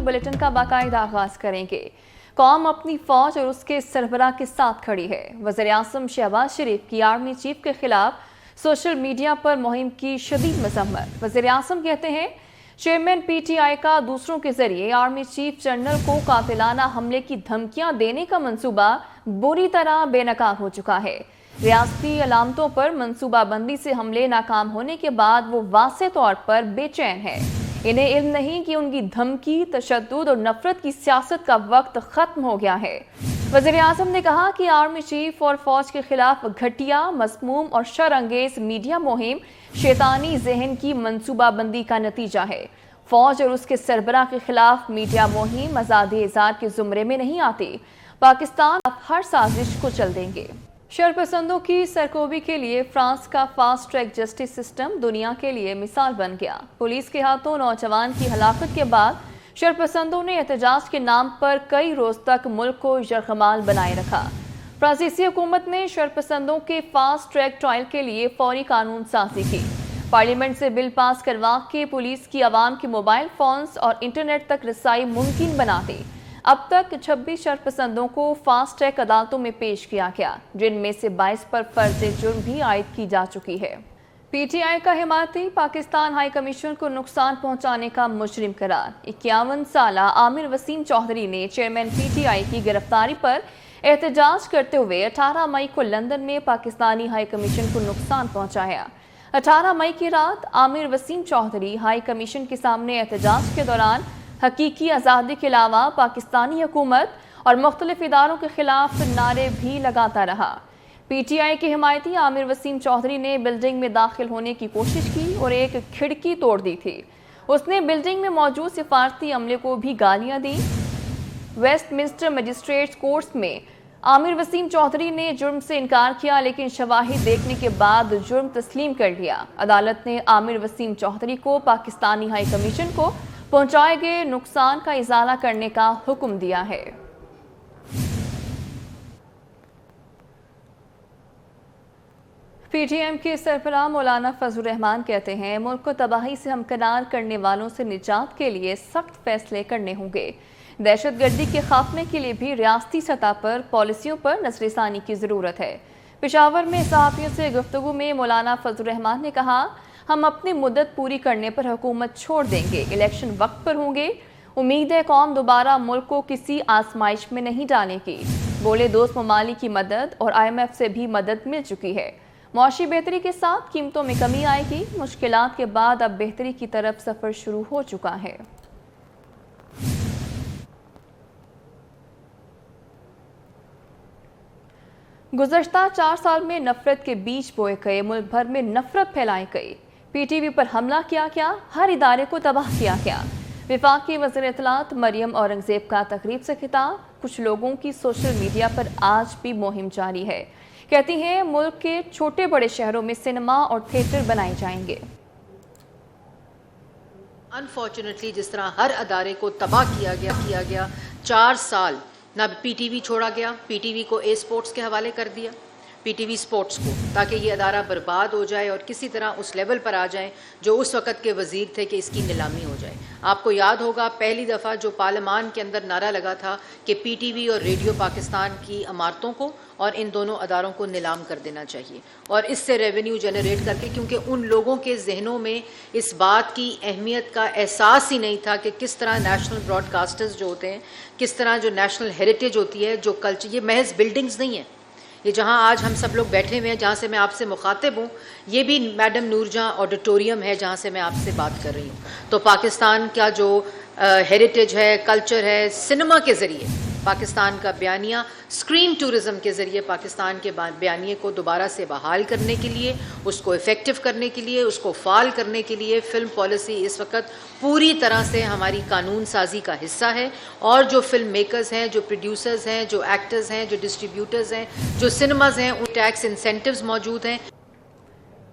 Bulletin का बाकायदा आगाज करेंगे। कौम अपनी फौज और उसके सरबराह के साथ खड़ी है। वज़ीर-ए-आज़म शहबाज शरीफ की आर्मी चीफ के खिलाफ सोशल मीडिया पर मुहिम की शदीद मजम्मत। वज़ीर-ए-आज़म कहते हैं चेयरमैन PTI का दूसरों के जरिए आर्मी चीफ जनरल को कातिलाना हमले की धमकियां देने का मंसूबा बुरी तरह बेनकाब हो चुका है। रियासती अलामतों पर मंसूबाबंदी से हमले नाकाम होने के बाद वो वाज़ेह तौर पर बेचैन है। इन्हें इल्म नहीं कि उनकी धमकी, तशद्दुद और नफरत की सियासत का वक्त खत्म हो गया है। वज़ीर-ए-आज़म ने कहा कि आर्मी चीफ और फौज के खिलाफ घटिया, मज़मूम और शरअंगेज मीडिया मुहिम शैतानी जहन की मंसूबाबंदी का नतीजा है। फौज और उसके सरबराह के खिलाफ मीडिया मुहिम आज़ादी इज़हार के जुमरे में नहीं आती। पाकिस्तान अब हर साजिश को चल देंगे। शरपसंदों की सरकोबी के लिए फ्रांस का फास्ट ट्रैक जस्टिस सिस्टम दुनिया के लिए मिसाल बन गया। पुलिस के हाथों नौजवान की हलाकत के बाद शरपसंदों ने एहतजाज के नाम पर कई रोज तक मुल्क को यरगमाल बनाए रखा। फ्रांसीसी हुकूमत ने शरपसंदों के फास्ट ट्रैक ट्रायल के लिए फौरी कानून साजी की। पार्लियामेंट से बिल पास करवा के पुलिस की आवाम के मोबाइल फोन्स और इंटरनेट तक रसाई मुमकिन बना दी। अब तक 26 शरपसंदों को फास्ट ट्रैक अदालतों में पेश किया गया, जिनमें से 22 पर फर्ज जुर्म भी आयद की जा चुकी है। PTI का हिमायती पाकिस्तान हाई कमीशन को नुकसान पहुंचाने का मुजरिम करार। 51 साला आमिर वसीम चौधरी ने चेयरमैन PTI की गिरफ्तारी पर एहतजाज करते हुए 18 मई को लंदन में पाकिस्तानी हाई कमीशन को नुकसान पहुंचाया। 18 मई की रात आमिर वसीम चौधरी हाई कमीशन के सामने एहतजाज के दौरान हकीकी आज़ादी के अलावा पाकिस्तानी हुकूमत और मुख्तलिफ इदारों के खिलाफ नारे भी लगाता रहा। PTI के हिमायती आमिर वसीम चौधरी ने बिल्डिंग में दाखिल होने की कोशिश की और एक खिड़की तोड़ दी थी। उसने बिल्डिंग में मौजूद सिफारती अमले को भी गालियां दी। वेस्टमिंस्टर मजिस्ट्रेट्स कोर्ट में आमिर वसीम चौधरी ने जुर्म से इनकार किया, लेकिन शवाहिद देखने के बाद जुर्म तस्लीम कर लिया। अदालत ने आमिर वसीम चौधरी को पाकिस्तानी हाई कमीशन को पहुंचाए गए नुकसान का इजाला करने का हुक्म दिया है। PTM के सरबराह मौलाना फजलुर रहमान कहते हैं मुल्क को तबाही से हमकनार करने वालों से निजात के लिए सख्त फैसले करने होंगे। दहशतगर्दी के खात्मे के लिए भी रियासती सतह पर पॉलिसियों पर नजरसानी की जरूरत है। पेशावर में सहाफियों से गुफ्तगू में मौलाना फजलुर रहमान ने कहा, हम अपनी मुद्दत पूरी करने पर हुकूमत छोड़ देंगे। इलेक्शन वक्त पर होंगे। उम्मीद है कौम दोबारा मुल्क को किसी आजमाइश में नहीं डालेगी। बोले दोस्त ममालिक की मदद और IMF से भी मदद मिल चुकी है। मौशी बेहतरी के साथ कीमतों में कमी आएगी। मुश्किलात के बाद अब बेहतरी की तरफ सफर शुरू हो चुका है। गुज़श्ता 4 साल में नफरत के बीज बोए गए, मुल्क भर में नफरत फैलाई गई। PTV पर हमला किया गया, हर इदारे को तबाह किया गया। विफाक की वज़ीर इत्तलात मरियम औरंगजेब का तकरीब से खिताब। कुछ लोगों की सोशल मीडिया पर आज भी मुहिम जारी है। कहती हैं मुल्क के छोटे बड़े शहरों में सिनेमा और थिएटर बनाए जाएंगे। अनफॉर्चुनेटली जिस तरह हर अदारे को तबाह किया गया 4 साल ना PTV छोड़ा गया, PTV को स्पोर्ट्स के हवाले कर दिया, PTV स्पोर्ट्स को, ताकि ये अदारा बर्बाद हो जाए और किसी तरह उस लेवल पर आ जाए जो उस वक़्त के वज़ीर थे कि इसकी नीलामी हो जाए। आपको याद होगा पहली दफ़ा जो पार्लियामान के अंदर नारा लगा था कि PTV और रेडियो पाकिस्तान की इमारतों को और इन दोनों अदारों को नीलाम कर देना चाहिए और इससे रेवेन्यू जनरेट करके, क्योंकि उन लोगों के जहनों में इस बात की अहमियत का एहसास ही नहीं था कि किस तरह नेशनल ब्रॉडकास्टर्स जो होते हैं, किस तरह जो नेशनल हेरिटेज होती है, जो कल्चर, ये महज बिल्डिंग्स नहीं है। ये जहाँ आज हम सब लोग बैठे हुए हैं, जहाँ से मैं आपसे मुखातिब हूँ, ये भी मैडम नूरजहाँ ऑडिटोरियम है जहाँ से मैं आपसे बात कर रही हूँ। तो पाकिस्तान का जो हेरिटेज है, कल्चर है, सिनेमा के ज़रिए पाकिस्तान का बयानिया, स्क्रीन टूरिज़म के ज़रिए पाकिस्तान के बयानिए को दोबारा से बहाल करने के लिए, उसको इफ़ेक्टिव करने के लिए, उसको फ़ाल करने के लिए फ़िल्म पॉलिसी इस वक्त पूरी तरह से हमारी कानून साजी का हिस्सा है। और जो फिल्म मेकर्स हैं, जो प्रोड्यूसर्स हैं, जो एक्टर्स हैं, जो डिस्ट्रीब्यूटर्स हैं, जो सिनेमाज हैं, उन टैक्स इंसेंटिव्स मौजूद हैं।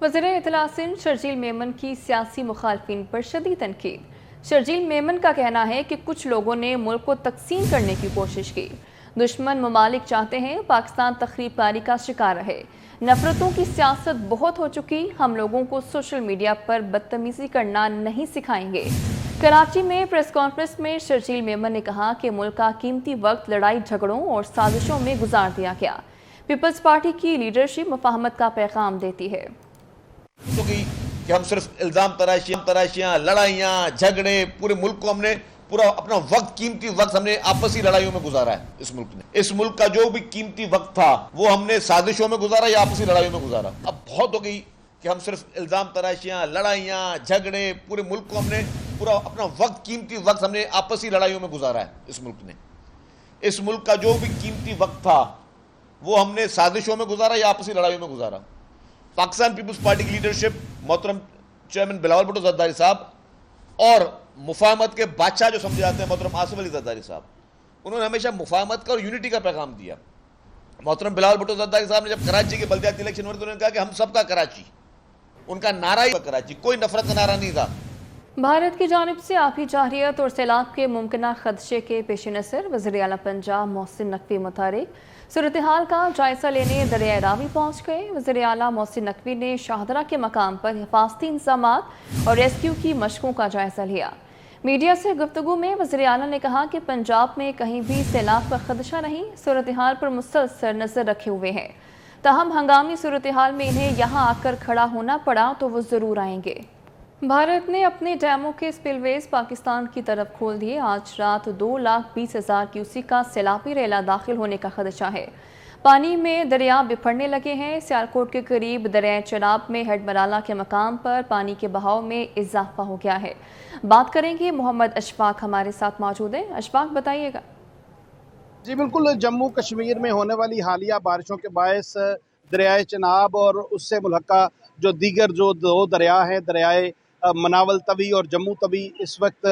वज़ीर इत्तलात सिंध शर्जील मेमन की सियासी मुखालफिन पर शदीद तनकीद। शर्जील मेमन का कहना है कि कुछ लोगों ने मुल्क को तकसीम करने की कोशिश की। दुश्मन ममालिक चाहते हैं पाकिस्तान तखरीबकारी का शिकार रहे। नफरतों की सियासत बहुत हो चुकी, हम लोगों को सोशल मीडिया पर बदतमीजी करना नहीं सिखाएंगे। कराची में प्रेस कॉन्फ्रेंस में शर्जील मेमन ने कहा कि मुल्क का कीमती वक्त लड़ाई झगड़ों और साजिशों में गुजार दिया गया। पीपल्स पार्टी की लीडरशिप मुफाहमत का पैगाम देती है कि हम सिर्फ इल्जाम तराशियां लड़ाइयां झगड़े, पूरे मुल्क को हमने पूरा अपना वक्त, कीमती वक्त हमने आपसी लड़ाइयों में गुजारा है। इस मुल्क ने, इस मुल्क का जो भी कीमती वक्त था वो हमने साजिशों में गुजारा या आपसी लड़ाइयों में गुजारा। अब बहुत हो गई कि हम सिर्फ इल्जाम तराशियां लड़ाइयां झगड़े, पूरे मुल्क को हमने पूरा अपना वक्त, कीमती वक्त हमने आपसी लड़ाइयों में गुजारा है। इस मुल्क ने, इस मुल्क का जो भी कीमती वक्त था वो हमने साजिशों में गुजारा या आपसी लड़ाइयों में गुजारा। पाकिस्तान पीपल्स पार्टी की लीडरशिप, मोहतरम चेयरमैन बिलावल भुट्टो जरदारी साहब और मुफाहमत के बादशाह जो समझे जाते हैं मोहतरम आसिफ अली जरदारी साहब, उन्होंने हमेशा मुफाहमत का और यूनिटी का पैगाम दिया। मोहतरम बिलावल भुट्टो जरदारी साहब ने जब कराची के बल्दियाती इलेक्शन हुए तो उन्होंने कहा कि हम सबका कराची, उनका नारा ही कराची, कोई नफरत का नारा नहीं था। भारत की जानिब से आबी जारियत और सैलाब के मुमकिन खदशे के पेश नज़र वज़ीर आला पंजाब मोहसिन नकवी मुतारिक सूरत हाल का जायजा लेने दरिया रावी पहुँच गए। वज़ीर आला मोहसिन नकवी ने शाहदरा के मकाम पर हिफाजती इंतजाम और रेस्क्यू की मशकों का जायजा लिया। मीडिया से गुफ्तगू में वज़ीर आला ने कहा कि पंजाब में कहीं भी सैलाब का खदशा नहीं, सूरत हाल पर मुसलसल नज़र रखे हुए हैं। ताहम हंगामी सूरत हाल में इन्हें यहाँ आकर खड़ा होना पड़ा तो वो ज़रूर आएंगे। भारत ने अपने डैमों के स्पिलवेज पाकिस्तान की तरफ खोल दिए। आज रात 2,20,000 क्यूसेक का सैलाबी रेला दाखिल होने का खदशा है। पानी में दरिया बिफरने लगे हैं। सियालकोट के करीब दरिया चनाब में हेड मराला के मकाम पर पानी के बहाव में इजाफा हो गया है। बात करेंगे, मोहम्मद अशफाक हमारे साथ मौजूद हैं। अशफाक, बताइएगा। जी बिल्कुल, जम्मू कश्मीर में होने वाली हालिया बारिशों के बायस दरियाए चनाब और उससे मुल्हका जो दीगर जो दो दरिया हैं, दरियाए मनावल तवी और जम्मू तवी, इस वक्त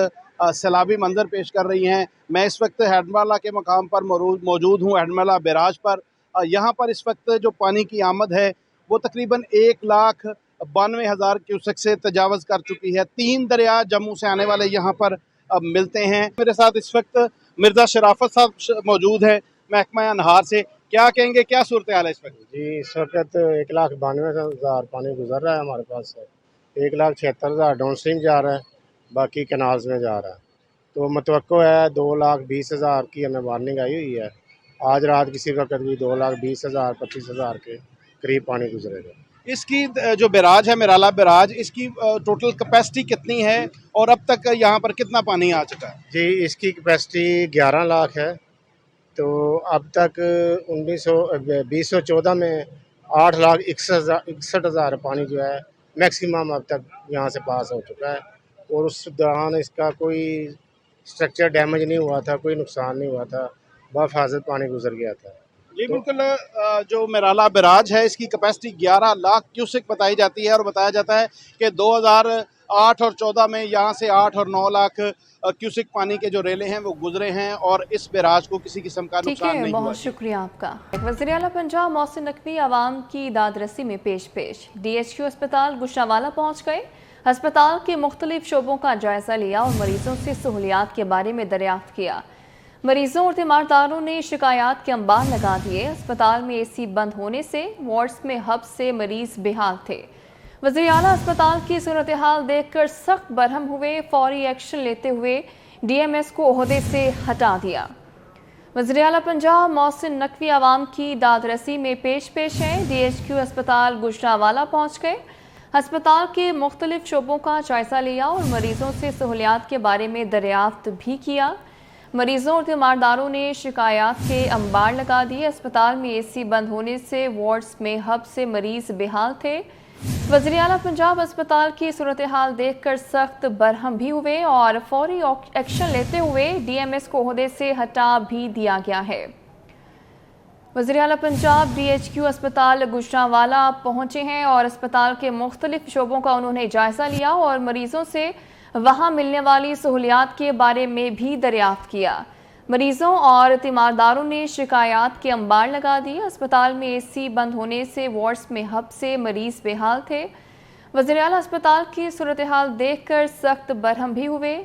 सैलाबी मंजर पेश कर रही हैं। मैं इस वक्त हेडमाला के मकाम पर मौजूद हूँ, हेडमाला बैराज पर। यहाँ पर इस वक्त जो पानी की आमद है वो तकरीबन 1,92,000 क्यूसेक से तजावज़ कर चुकी है। 3 दरिया जम्मू से आने वाले यहाँ पर मिलते हैं। मेरे साथ इस वक्त मिर्ज़ा शराफत साहब मौजूद है महकमा अनहार से। क्या कहेंगे, क्या सूरत हाल है इस वक्त? जी, इस वक्त 1,92,000 पानी गुजर रहा है हमारे पास से। 1,76,000 डाउन स्ट्रीम जा रहा है, बाकी कैनाल्स में जा रहा है। तो मतवक्को है 2,20,000 की हमें वार्निंग आई हुई है। आज रात किसी वक्त भी 2,20,000 25,000 के करीब पानी गुजरेगा। इसकी जो बैराज है मिराला बैराज, इसकी टोटल कैपेसिटी कितनी है और अब तक यहाँ पर कितना पानी आ चुका है? जी, इसकी कैपेसिटी 11 लाख है। तो अब तक 2014 में 8,61,000 पानी जो है मैक्सिमम अब तक यहाँ से पास हो चुका है। और उस दौरान इसका कोई स्ट्रक्चर डैमेज नहीं हुआ था, कोई नुकसान नहीं हुआ था, बहिफाजत पानी गुजर गया था। जी बिल्कुल, जो मिराला बैराज है इसकी कैपेसिटी 11 लाख क्यूसेक बताई जाती है और बताया जाता है कि 2008 और 14 में यहाँ से 8 और 9 लाख क्यूसेक पानी के जो रेले हैं वो गुजरे हैं और इस बैराज को किसी किस्म का नुकसान नहीं हुआ। बहुत शुक्रिया आपका। वज़ीर आला पंजाब मोहसिन नकवी आवाम की दादरसी में पेश DHQ अस्पताल गुजरांवाला पहुँच गए। अस्पताल के मुख्तलिफ शोबों का जायजा लिया और मरीजों से सहूलियात के बारे में दरियाफ्त किया। मरीजों और तीमारदारों ने शिकायत के अंबार लगा दिए। अस्पताल में AC बंद होने से वार्ड्स में हब से मरीज बेहाल थे। वज़ीर आला अस्पताल की सूरत हाल देखकर सख्त बरहम हुए। फौरी एक्शन लेते हुए DMS को ओहदे से हटा दिया। वज़ीर आला पंजाब मोहसिन नकवी आवाम की दादरसी में पेश हैं। DHQ अस्पताल गुजरांवाला पहुँच गए। अस्पताल के मुख्तलिफ शोबों का जायजा लिया और मरीजों से सहूलियात के बारे में दरियाफ्त भी किया। मरीजों और तीमारदारों ने शिकायत के अंबार लगा दिए। अस्पताल में AC बंद होने से वार्ड्स में हब से मरीज बेहाल थे। वज़ीर आला पंजाब अस्पताल की सूरत हाल देखकर सख्त बरहम भी हुए और फौरी एक्शन लेते हुए DMS को ओहदे से हटा भी दिया गया है। वज़ीर आला पंजाब DHQ अस्पताल गुजरांवाला पहुंचे हैं और अस्पताल के मुख्तलिफ शोबों का उन्होंने जायजा लिया और मरीजों से वहां मिलने वाली सहूलियात के बारे में भी दरियाफ्त किया। मरीजों और तीमारदारों ने शिकायत के अंबार लगा दिए। अस्पताल में AC बंद होने से वार्ड्स में हब से मरीज बेहाल थे। वज़ीर आला अस्पताल की सूरत हाल देखकर सख्त बरहम भी हुए।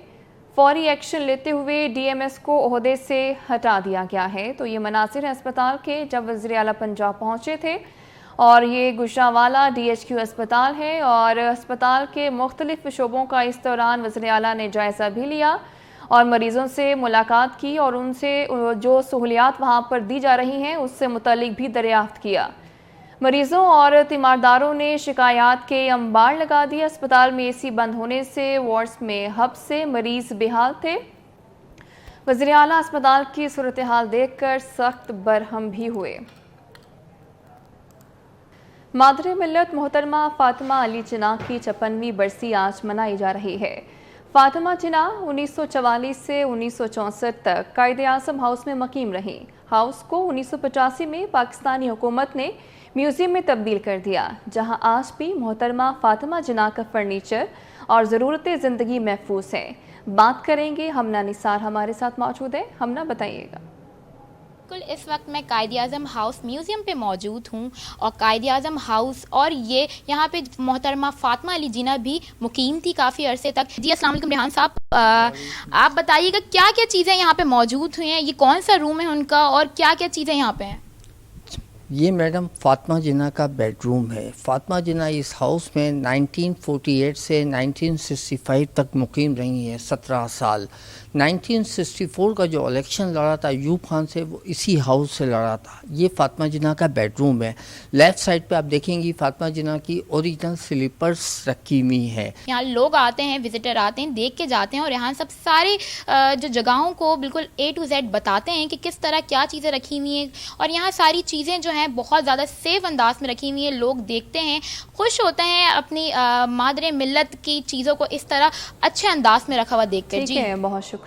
फौरी एक्शन लेते हुए DMS को ओहदे से हटा दिया गया है। तो ये मनासिर है अस्पताल के जब वज़ीर आला पंजाब पहुंचे थे और ये गुजरांवाला DHQ अस्पताल है और अस्पताल के मुख्तलिफ शोबों का इस दौरान वज़ीर आला ने जायज़ा भी लिया और मरीज़ों से मुलाकात की और उनसे जो सहूलियात वहाँ पर दी जा रही हैं उससे मुतालिक भी दरियाफ्त किया। मरीजों और तीमारदारों ने शिकायत के अंबार लगा दिए। अस्पताल में AC बंद होने से वार्ड्स में हब से मरीज बेहाल थे। वज़ीर आला अस्पताल की सूरत हाल देखकर सख्त बरहम भी हुए। मादरे मिल्लत मोहतरमा फातिमा अली जिन्ना की 56वीं बरसी आज मनाई जा रही है। फातिमा जिन्ना 1944 से 1964 तक कायद-ए-आज़म हाउस में मकीम रहीं। हाउस को 1985 में पाकिस्तानी हुकूमत ने म्यूज़ियम में तब्दील कर दिया, जहां आज भी मोहतरमा फातिमा जिन्ना का फर्नीचर और ज़रूरतें ज़िंदगी महफूज हैं। बात करेंगे हमना निसार, हमारे साथ मौजूद है। हमना, बताइएगा। बिल्कुल, इस वक्त मैं कायद-ए-आज़म हाउस म्यूज़ियम पे मौजूद हूँ और कायद-ए-आज़म हाउस और ये यहाँ पे मोहतरमा फातिमा अली जिन्ना भी मुकीम थी काफ़ी अरसे तक। जी अस्सलाम वालेकुम रेहान साहब, आप बताइएगा क्या क्या चीज़ें यहाँ पे मौजूद हुई हैं, ये कौन सा रूम है उनका और क्या क्या चीज़ें यहाँ पे हैं? ये मैडम फातिमा जिन्ना का बेडरूम है। फातिमा जिन्ना इस हाउस में 1948 से 1965 तक मुकीम रही हैं, 17 साल। 1964 का जो इलेक्शन लड़ा था यूब खान से, वो इसी हाउस से लड़ा था। ये फातिमा जिन्ना का बेडरूम है। लेफ़्ट साइड पे आप देखेंगी फातिमा जिन्ना की ओरिजिनल स्लीपर्स रखी हुई हैं। यहाँ लोग आते हैं, विजिटर आते हैं, देख के जाते हैं और यहाँ सब सारे जो जगहों को बिल्कुल A to Z बताते हैं कि किस तरह क्या चीज़ें रखी हुई हैं और यहाँ सारी चीज़ें जो हैं बहुत ज़्यादा सेफ अंदाज में रखी हुई हैं। लोग देखते हैं, खुश होते हैं अपनी मादरे मिल्लत की चीज़ों को इस तरह अच्छे अंदाज में रखा हुआ देख कर। जी, बहुत शुक्रिया।